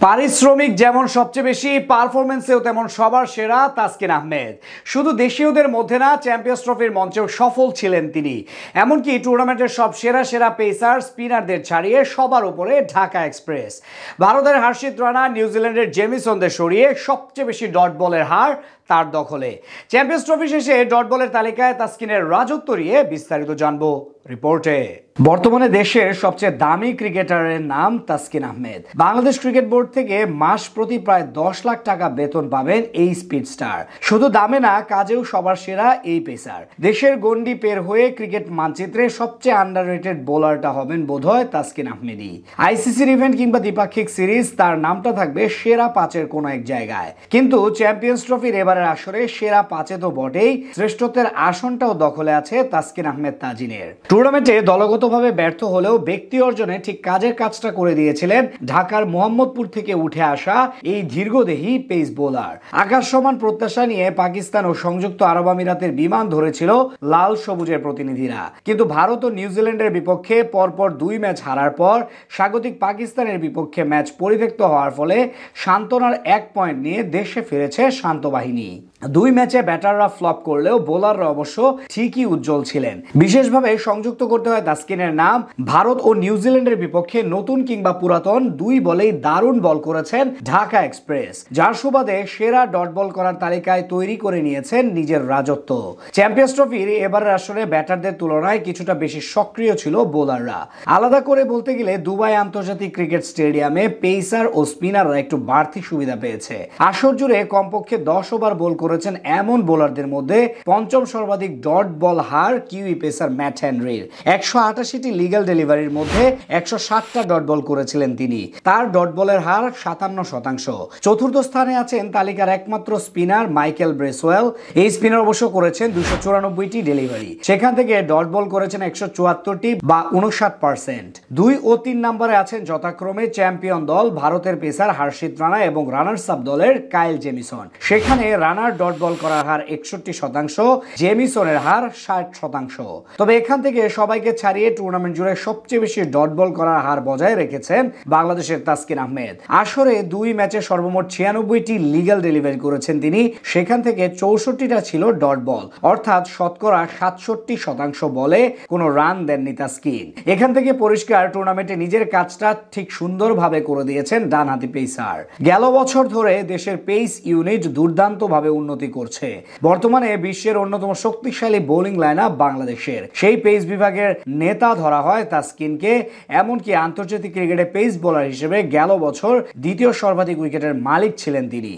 পারিশ্রমিক যেমন সবচেয়ে বেশি, পারফরমেন্সেও তেমন সবার সেরা তাসকিন আহমেদ। শুধু দেশীয়দের মধ্যে না, চ্যাম্পিয়ন্স ট্রফির মঞ্চেও সফল ছিলেন তিনি। এমনকি টুর্নামেন্টের সব সেরা সেরা পেসার স্পিনারদের ছাড়িয়ে সবার উপরে ঢাকা এক্সপ্রেস। ভারতের হর্ষিত রানা, নিউজিল্যান্ডের জেমিসনদের সরিয়ে সবচেয়ে বেশি ডট বলের হার তার দখলে। চ্যাম্পিয়ন্স ট্রফি শেষে ডট বলের তালিকায় তাসকিনের রাজত্ব নিয়ে বিস্তারিত জানবো রিপোর্টে। বর্তমানে দেশের সবচেয়ে দামি ক্রিকেটারের নাম তাসকিন আহমেদ। বাংলাদেশ ক্রিকেট বোর্ড থেকে মাস প্রতি প্রায় 10 লাখ টাকা বেতন পাবেন এই স্পিড স্টার। শুধু দামে না, কাজেও সবার সেরা এই পেসার। দেশের গন্ডি পের হয়ে ক্রিকেট মানচিত্রে সবচেয়ে আন্ডাররেটেড বোলারটা হবেন বোধহয় তাসকিন আহমেদই। আইসিসির ইভেন্ট কিংবা দ্বিপাক্ষিক সিরিজ তার নামটা থাকবে সেরা 5-এর কোনো এক জায়গায়। কিন্তু চ্যাম্পিয়ন্স ট্রফির এবারের আসরে সেরা 5-এ তো বটেই, শ্রেষ্ঠত্বের আসনটাও দখলে আছে তাসকিন আহমেদ তাজিনের। টুর্নামেন্টে দলগতভাবে ব্যর্থ হলেও ব্যক্তি অর্জনে ঠিক কাজের কাজটা করে দিয়েছিলেন ঢাকার মোহাম্মদপুর থেকে উঠে আসা এই দীর্ঘদেহী পেস বোলার। আকাশ সমান প্রত্যাশা নিয়ে পাকিস্তান ও সংযুক্ত আরব আমিরাতের বিমান ধরেছিল লাল সবুজের প্রতিনিধিরা। কিন্তু ভারত ও নিউজিল্যান্ডের বিপক্ষে পরপর 2 ম্যাচ হারার পর স্বাগতিক পাকিস্তানের বিপক্ষে ম্যাচ পরিত্যক্ত হওয়ার ফলে সান্ত্বনার 1 পয়েন্ট নিয়ে দেশে ফিরেছে শান্ত বাহিনী। 2 ম্যাচে ব্যাটাররা ফ্লপ করলেও বোলাররা অবশ্য ঠিকই উজ্জ্বল ছিলেন। বিশেষভাবে সংযুক্ত করতে হয় তাসকিনের নাম। ভারত ও নিউজিল্যান্ডের বিপক্ষে নতুন কিংবা পুরাতন 2 বলেই দারুণ বল করেছেন ঢাকা এক্সপ্রেস, যার সুবাদে সেরা ডট বল করার তালিকায় তৈরি করে নিয়েছেন নিজের রাজত্ব। চ্যাম্পিয়ন্স ট্রফির এবারের আসরে ব্যাটারদের তুলনায় কিছুটা বেশি সক্রিয় ছিল বোলাররা। আলাদা করে বলতে গেলে দুবাই আন্তর্জাতিক ক্রিকেট স্টেডিয়ামে পেসার ও স্পিনাররা একটু বাড়তি সুবিধা পেয়েছে। আসর জুড়ে কমপক্ষে 10 ওভার বল করেছেন এমন বোলারদের মধ্যে পঞ্চম সর্বাধিক ডট বল হার কিউই পেসার ম্যাট হেনরির। 188টি লিগ্যাল ডেলিভারির মধ্যে 160টা ডট বল করেছিলেন তিনি। তার ডট বলের হার 57%। চতুর্থ স্থানে আছেন তালিকার একমাত্র স্পিনার মাইকেল ব্রেসওয়েল। এই স্পিনার অবশ্য করেছেন 294টি ডেলিভারি, সেখান থেকে ডট বল করেছেন 174টি বা 59%। 2 ও 3 নম্বরে আছেন যথাক্রমে চ্যাম্পিয়ন দল ভারতের পেসার হর্ষিত রানা এবং রানার্স আপ দলের কাইল জেমিসন। সেখানে রানার ডট বল করার হার 61%, জেমিসনের হার 60%। তবে এখান থেকে সবাইকে ছাড়িয়ে টুর্নামেন্ট জুড়ে সবচেয়ে বেশি ডট বল করার হার বজায় রেখেছেন বাংলাদেশের তাসকিন আহমেদ। আসরে 2 ম্যাচে সর্বমোট 96টি লিগ্যাল ডেলিভারি করেছেন তিনি, সেখান থেকে 64টা ছিল ডট বল, অর্থাৎ শতকরা 67% বলে কোনো রান দেননি তাসকিন। এখান থেকে পরিষ্কার টুর্নামেন্টে নিজের কাজটা ঠিক সুন্দরভাবে করে দিয়েছেন ডানহাতি পেসার। গেল বছর ধরে দেশের পেস ইউনিট দুর্দান্তভাবে উন্নতি করছে। বর্তমানে বিশ্বের অন্যতম শক্তিশালী বোলিং লাইনআপ বাংলাদেশের। সেই পেস বিভাগের নেতা ধরা হয় তাসকিনকে। এমনকি আন্তর্জাতিক ক্রিকেটে পেস বোলার হিসেবে গেল বছর দ্বিতীয় সর্বাধিক উইকেটের মালিক ছিলেন তিনি।